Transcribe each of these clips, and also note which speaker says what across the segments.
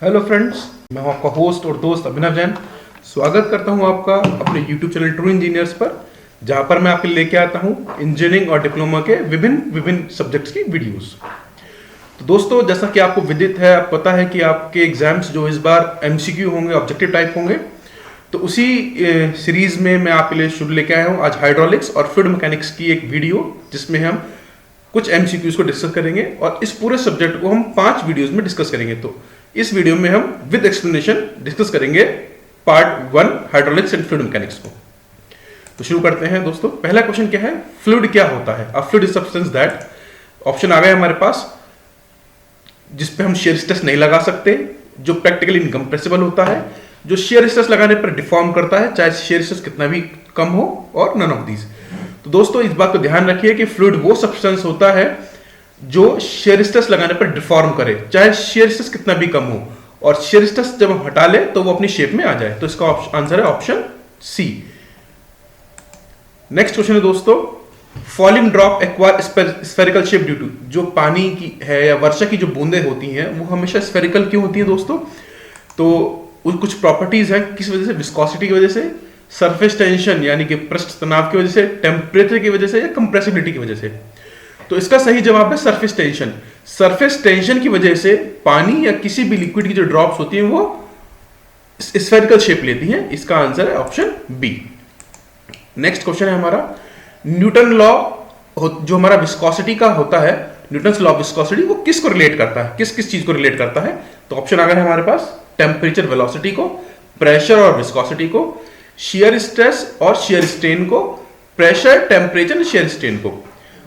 Speaker 1: Hello friends, मैं हूं आपका होस्ट और दोस्त अभिनव जैन। स्वागत करता हूं आपका अपने यूट्यूब चैनल ट्रू इंजीनियर्स पर, जहां पर मैं आपके लिए लेके आता हूं इंजीनियरिंग और डिप्लोमा के विभिन्न विभिन्न सब्जेक्ट्स की वीडियोस। तो दोस्तों, जैसा कि आपको विदित है, आप पता है कि आपके एग्जाम्स जो इस बार एमसीक्यू होंगे, ऑब्जेक्टिव टाइप होंगे। तो उसी सीरीज में मैं आपके लिए शुरू लेके आया हूँ आज हाइड्रोलिक्स और फ्लूइड मैकेनिक्स की एक वीडियो, जिसमें हम कुछ एमसीक्यूज को डिस्कस करेंगे और इस पूरे सब्जेक्ट को हम 5 वीडियोस में डिस्कस करेंगे। तो इस वीडियो में हम विद एक्सप्लेनेशन डिस्कस करेंगे part 1 hydraulics and fluid mechanics को। तो शुरू करते हैं दोस्तों। पहला क्वेश्चन क्या है? फ्लूइड क्या होता है? A fluid is substance that, option आ गए हमारे पास, जिसपे हम शेयर स्ट्रेस नहीं लगा सकते, जो प्रैक्टिकली इनकम्प्रेसिबल होता है, जो शेयर स्ट्रेस लगाने पर डिफॉर्म करता है, चाहे शेयर स्ट्रेस कितना भी कम हो, और नन ऑफ दीज। तो दोस्तों, इस बात को ध्यान रखिए कि फ्लूइड वो सब्सटेंस होता है जो शेयर स्ट्रेस लगाने पर डिफॉर्म करे, चाहे शेयर स्ट्रेस कितना भी कम हो, और शेयर स्ट्रेस जब हम हटा ले तो वो अपनी शेप में आ जाए। तो इसका आंसर है ऑप्शन सी। नेक्स्ट क्वेश्चन है दोस्तों, falling drop acquire spherical shape due to, जो पानी की है या वर्षा की जो बूंदें होती हैं वो हमेशा स्फेरिकल क्यों होती है दोस्तों? तो कुछ प्रॉपर्टीज हैं, किस वजह से? विस्कोसिटी की वजह से, सरफेस टेंशन यानी कि पृष्ठ तनाव की वजह से, टेम्परेचर की वजह से, या कंप्रेसिबिलिटी की वजह से। तो इसका सही जवाब है सरफेस टेंशन। सरफेस टेंशन की वजह से पानी या किसी भी लिक्विड की जो ड्रॉप्स होती हैं वो स्फेरिकल शेप लेती हैं। इसका आंसर है ऑप्शन बी। नेक्स्ट क्वेश्चन है हमारा, न्यूटन लॉ जो हमारा विस्कोसिटी का होता है, न्यूटन लॉ ऑफ विस्कोसिटी, वो किसको रिलेट करता है? किस किस चीज को रिलेट करता है? तो ऑप्शन आ गए हमारे पास, टेम्परेचर वेलोसिटी को, प्रेशर और विस्कोसिटी को, शियर स्ट्रेस और शियर स्ट्रेन को, प्रेशर, टेम्परेचर, शियर स्ट्रेन को।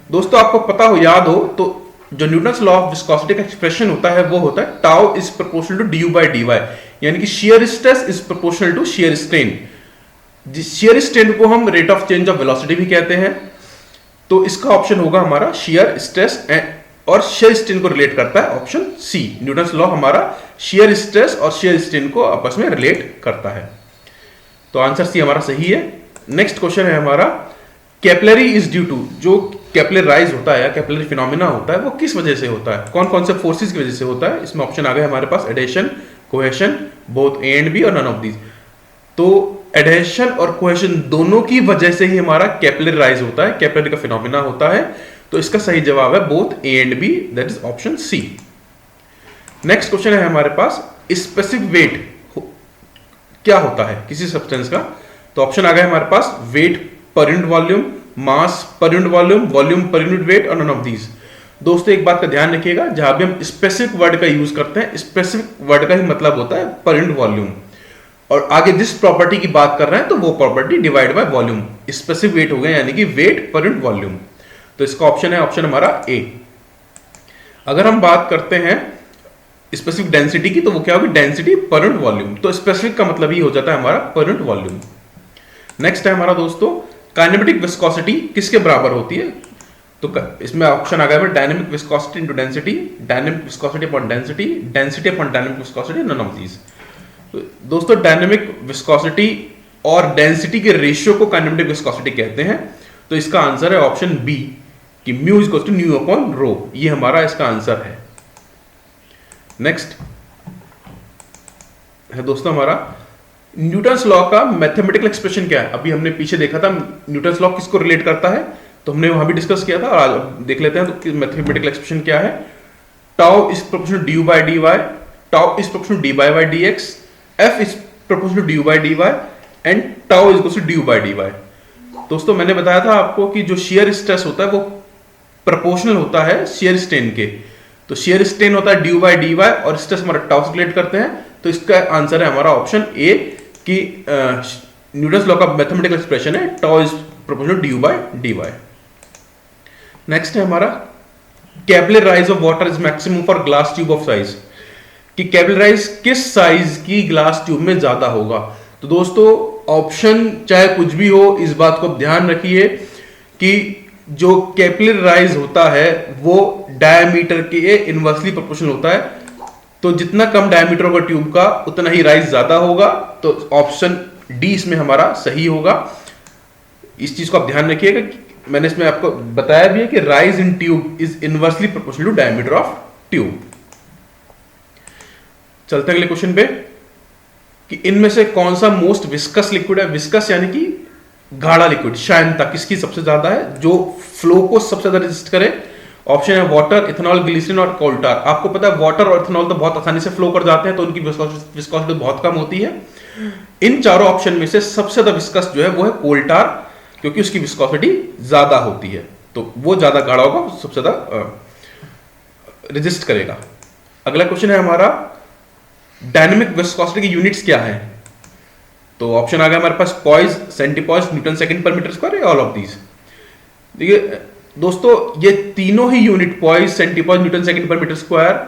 Speaker 1: दोस्तों, आपको पता हो, याद हो तो, जो न्यूटन्स लॉ ऑफ विस्कोसिटी का एक्सप्रेशन होता है वो होता है tau is proportional to du by D Y, यानी कि shear stress is proportional to shear strain. Shear strain को हम rate of change of velocity भी कहते हैं। तो इसका ऑप्शन होगा हमारा शियर स्ट्रेस और शियर स्ट्रेन को रिलेट करता है, ऑप्शन सी। न्यूटन्स लॉ हमारा शियर स्ट्रेस और शियर स्ट्रेन को आपस में रिलेट करता है। तो आंसर सी हमारा सही है। नेक्स्ट क्वेश्चन है हमारा, कैपिलरी इज ड्यू टू, जो कैपिलरी राइज होता है या कैपिलरी फिनोमिना होता है वो किस वजह से होता है? कौन कौन से फोर्सेस की वजह से होता है? इसमें ऑप्शन आ गए हमारे पास, adhesion, cohesion, both A and B, और नन ऑफ दीज। तो एडेशन और कोहेशन दोनों की वजह से ही हमारा कैपिलरी राइज होता है, कैपिलरी का फिनोमिना होता है। तो इसका सही जवाब है both A and B, that is option C. Next question है हमारे पास, स्पेसिफिक वेट क्या होता है किसी सब्सटेंस का? तो ऑप्शन आ गए हमारे पास, weight per unit volume, mass per unit volume, volume per unit weight, और नन ऑफ दीज। दोस्तों, एक बात का ध्यान रखिएगा, जहां भी हम स्पेसिफिक वर्ड का यूज करते हैं, स्पेसिफिक वर्ड का ही मतलब होता है पर यूनिट वॉल्यूम, और आगे जिस प्रॉपर्टी की बात कर रहे हैं तो वो property divide by volume. Specific weight हो गया यानी कि वेट पर यूनिट वॉल्यूम। तो इसका ऑप्शन है ऑप्शन हमारा ए। अगर हम बात करते हैं स्पेसिफिक डेंसिटी की, तो वो क्या होगी? डेंसिटी पर यूनिट वॉल्यूम। तो स्पेसिफिक का मतलब ही हो जाता है हमारा पर यूनिट वॉल्यूम। नेक्स्ट है हमारा दोस्तों, काइनेमेटिक विस्कोसिटी किसके बराबर होती है? तो इसमें ऑप्शन आ गया dynamic viscosity into density, dynamic viscosity upon density, density upon dynamic viscosity, none of these. दोस्तों, डायनेमिक विस्कोसिटी और डेंसिटी के रेशियो को काइनेमेटिक विस्कोसिटी कहते हैं। तो इसका आंसर है ऑप्शन बी, कि mu is equal to nu upon rho. ये हमारा इसका आंसर है। नेक्स्ट है दोस्तों हमारा, न्यूटन्स लॉ का मैथमेटिकल एक्सप्रेशन क्या है? अभी हमने पीछे देखा था न्यूटन्स लॉ किसको रिलेट करता है, तो हमने वहां भी डिस्कस किया था, और आज देख लेते हैं तो मैथमेटिकल एक्सप्रेशन क्या है। Tau is proportional to D by D Y, tau is proportional to D by D X, F is proportional to D by D Y, and tau is equal to D by D Y. दोस्तों, मैंने बताया था आपको कि जो shear stress होता है वो प्रोपोर्शनल होता है शियर स्ट्रेन के। तो शियर स्ट्रेन होता है ड्यू बाय डी वाई, और स्ट्रेस हमारा टाउ से रिलेट करते हैं। तो इसका आंसर है हमारा ऑप्शन ए, कि न्यूटन्स लॉ का मैथमेटिकल एक्सप्रेशन है tau is proportional du by D Y. Next है हमारा, capillary rise of water is maximum for glass tube of size, कि कैपिलरी राइज किस साइज की ग्लास ट्यूब में ज्यादा होगा? तो दोस्तों, ऑप्शन चाहे कुछ भी हो, इस बात को ध्यान रखिए कि जो कैपिलरी राइज होता है वो डायमीटर के इनवर्सली प्रोपोर्शनल होता है। तो जितना कम डायमीटर होगा ट्यूब का, उतना ही राइज ज्यादा होगा। तो ऑप्शन डी इसमें हमारा सही होगा। इस चीज को आप ध्यान रखिएगा। मैंने इसमें आपको बताया भी है कि rise in tube is inversely proportional to diameter of tube. चलते हैं अगले क्वेश्चन पे कि इनमें से कौन सा मोस्ट विस्कस लिक्विड है। विस्कस यानी कि गाढ़ा लिक्विड, श्यानता किसकी सबसे ज्यादा है, जो फ्लो को सबसे ज्यादा रेजिस्ट करे। ऑप्शन है वाटर, इथेनॉल, ग्लिसरीन और कोल टार। आपको पता है वाटर और इथेनॉल तो बहुत आसानी से फ्लो कर जाते हैं, तो उनकी विस्कोसिटी बहुत कम होती है। इन चारों ऑप्शन में से सबसे ज्यादा विस्कस जो है वो है कोल टार, क्योंकि उसकी विस्कोसिटी ज्यादा होती है, तो वो ज्यादा गाढ़ा होगा, सबसे ज्यादा रेजिस्ट करेगा। अगला क्वेश्चन है हमारा डायनेमिक विस्कोसिटी की यूनिट्स क्या है। तो ऑप्शन आ गया हमारे पास poise, centipoise, newton second per metre square, all of these. देखिए दोस्तों, ये तीनों ही unit poise, centipoise, newton second per metre square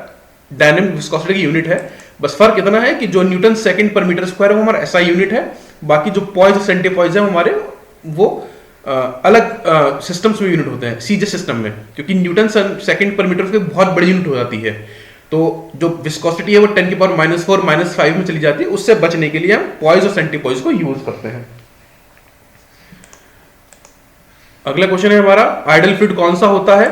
Speaker 1: dynamic viscosity की यूनिट है। बस फर्क इतना है कि जो newton second per metre square है वो हमारा एसआई यूनिट है, बाकी जो पॉइज और सेंटीपॉइज है हमारे वो अलग सिस्टम्स में यूनिट होते हैं, सीजे सिस्टम में, क्योंकि Newton second per metre square बहुत बड़ी यूनिट हो जाती है, तो जो विस्कोसिटी है वो 10 की पावर -4 -5 में चली जाती है। उससे बचने के लिए हम पॉइज और सेंटीपॉइज को यूज करते हैं। अगला क्वेश्चन है हमारा आइडल फ्लूइड कौन सा होता है।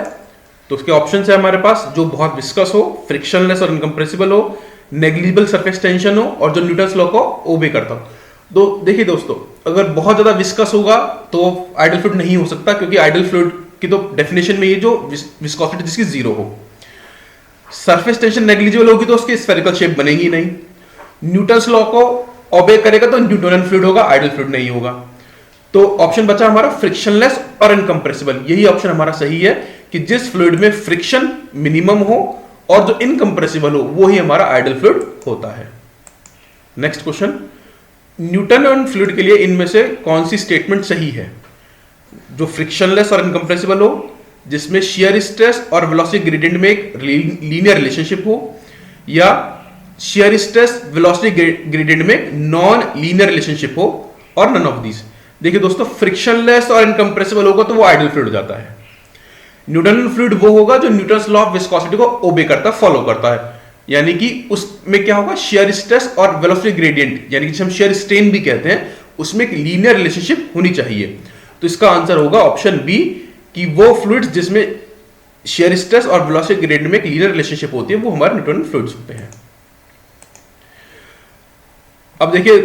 Speaker 1: तो उसके ऑप्शन है हमारे पास जो बहुत विस्कस हो, फ्रिक्शनलेस और इनकम्प्रेसिबल हो, नेग्लिजिबल सरफेस टेंशन हो और जो न्यूटन्स लॉ को ओबे करता हो। तो देखिए दोस्तों, अगर बहुत ज्यादा विस्कस होगा तो आइडल फ्लूइड नहीं हो सकता, क्योंकि आइडल फ्लूइड की तो डेफिनेशन में ये जो विस्कोसिटी जिसकी जीरो हो। सरफेस टेंशन नेग्लिजिबल होगी तो उसकी स्फेरिकल शेप बनेगी नहीं। न्यूटन्स लॉ को ओबे करेगा तो न्यूटोनियन फ्लूइड होगा, आइडल फ्लूइड नहीं होगा। तो ऑप्शन बचा हमारा फ्रिक्शनलेस और इनकम्प्रेसिबल। यही ऑप्शन हमारा सही है कि जिस फ्लूइड में फ्रिक्शन मिनिमम हो और जो इनकम्प्रेसिबल हो वो ही हमारा आइडल फ्लूइड होता है। नेक्स्ट क्वेश्चन, न्यूटोनियन फ्लूइड के लिए इनमें से कौन सी स्टेटमेंट सही है। जो फ्रिक्शनलेस और इनकम्प्रेसिबल हो, जिसमें शियर स्ट्रेस और वेलोसिटी ग्रेडियंट में एक लीनियर रिलेशनशिप हो, या शियर स्ट्रेस वेलोसिटी ग्रेडियंट में एक नॉन लीनियर रिलेशनशिप हो, और नन ऑफ दीज। देखिए दोस्तों, फ्रिक्शनलेस और इनकम्प्रेसिबल होगा तो वो आइडल फ्लूइड हो जाता है। न्यूटोनियन फ्लूइड वो होगा जो न्यूटन्स लॉ ऑफ विस्कोसिटी को ओबे करता है, फॉलो करता है, यानी कि उसमें क्या होगा, शियर स्ट्रेस और वेलोसिटी ग्रेडियंट, यानी कि जिसे हम शियर स्ट्रेन भी कहते हैं, उसमें एक लीनियर रिलेशनशिप होनी चाहिए। तो इसका आंसर होगा ऑप्शन बी, कि वो फ्लूइड्स जिसमें शियर स्ट्रेस और वेलोसिटी ग्रेडियंट में एक लीनियर रिलेशनशिप होती है वो हमारे न्यूटोनियन फ्लूइड्स होते हैं। अब देखिए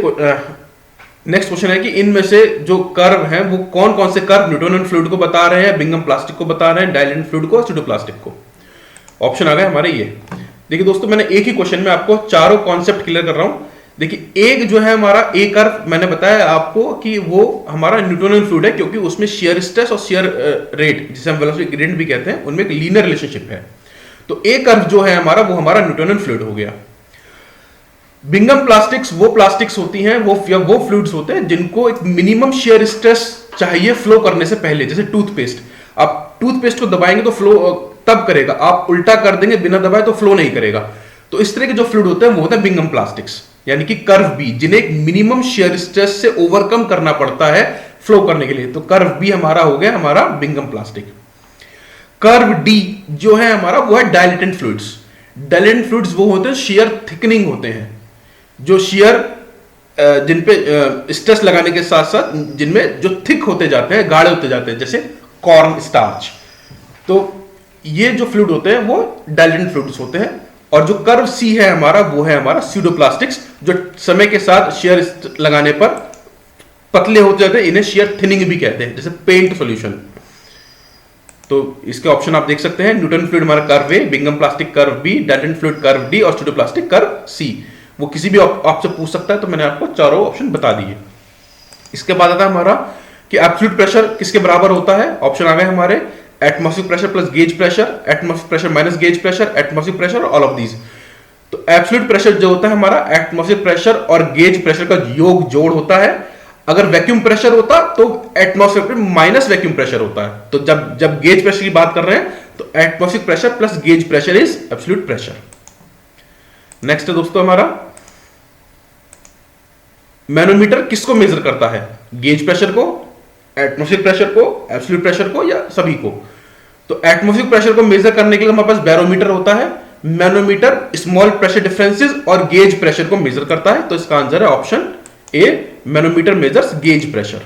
Speaker 1: नेक्स्ट क्वेश्चन है कि इनमें से जो कर्व हैं वो कौन कौन से कर्व न्यूटोनियन फ्लूइड को बता रहे हैं, बिंगम प्लास्टिक को बता रहे हैं, डायलेंट फ्लूइड को, स्यूडोप्लास्टिक को। ऑप्शन आ गए हमारे ये। देखिए दोस्तों, मैंने एक ही क्वेश्चन में आपको चारों कॉन्सेप्ट क्लियर कर रहा हूं। देखिए, एक जो है हमारा ए कर्व, मैंने बताया आपको कि वो हमारा न्यूटोनियन फ्लूइड है, क्योंकि उसमें शियर स्ट्रेस और शियर रेट, जिसे हम वेलोसिटी ग्रेडियंट भी कहते हैं, उनमें एक लीनियर रिलेशनशिप है। तो ए कर्व जो है हमारा वो हमारा न्यूटोनियन फ्लूइड हो गया। बिंगम प्लास्टिक्स वो प्लास्टिक्स होती हैं, वो फ्लूइड्स होते हैं जिनको एक मिनिमम शियर स्ट्रेस चाहिए फ्लो करने से पहले। जैसे टूथपेस्ट, आप टूथपेस्ट को दबाएंगे तो फ्लो तब करेगा, आप उल्टा कर देंगे बिना दबाए तो फ्लो नहीं करेगा। तो इस तरह के जो फ्लूइड होते हैं वो होते हैं बिंगम प्लास्टिक्स, यानी कि कर्व बी, जिन्हें एक मिनिमम शियर स्ट्रेस से ओवरकम करना पड़ता है फ्लो करने के लिए। तो कर्व बी हमारा हो गया हमारा बिंगम प्लास्टिक। कर्व डी जो है हमारा वो है डायलेटेंट फ्लूइड्स। डायलेटेंट फ्लूइड्स वो होते हैं शियर थिकनिंग होते हैं, जो शियर जिन पे स्ट्रेस लगाने के साथ साथ जिनमें जो थिक होते जाते हैं, गाढ़े होते जाते हैं, जैसे कॉर्न स्टार्च। तो ये जो फ्लूइड होते हैं वो डायलेटेंट फ्लूइड्स होते हैं। और जो कर्व सी है हमारा वो है हमारा स्यूडोप्लास्टिक्स, जो समय के साथ शियर लगाने पर पतले होते जाते हैं, इन्हें शियर थिनिंग भी कहते हैं, जैसे पेंट सॉल्यूशन। तो इसके ऑप्शन आप देख सकते हैं, न्यूटन फ्लूइड हमारा curve A, Bingham plastic curve B, dilatant fluid curve D और स्यूडोप्लास्टिक कर्व सी। वो किसी भी आपसे पूछ सकता है, तो मैंने आपको चारों ऑप्शन बता दिए। इसके बाद आता है हमारा कि एब्सोल्यूट प्रेशर किसके बराबर होता है। ऑप्शन आ गए हमारे atmospheric pressure plus gauge pressure, atmospheric pressure minus gauge pressure, atmospheric pressure, all of these. तो एब्सोल्यूट प्रेशर जो होता है हमारा एटमॉस्फेरिक प्रेशर और गेज प्रेशर का योग जोड़ होता है। अगर वैक्यूम प्रेशर होता तो एटमॉस्फेरिक माइनस वैक्यूम प्रेशर होता है। तो जब गेज प्रेशर की बात कर रहे हैं तो atmospheric pressure plus gauge pressure is absolute pressure. Next है दोस्तों हमारा मैनोमीटर किसको मेजर करता है, गेज प्रेशर को, एटमॉस्फेरिक प्रेशर को, एब्सोल्यूट प्रेशर को, या सभी को। तो एटमॉस्फेरिक प्रेशर को मेजर करने के लिए हमारे पास बैरोमीटर होता है। मैनोमीटर स्मॉल प्रेशर डिफरेंसेस और गेज प्रेशर को मेजर करता है। तो इसका आंसर है option A, manometer measures gauge pressure.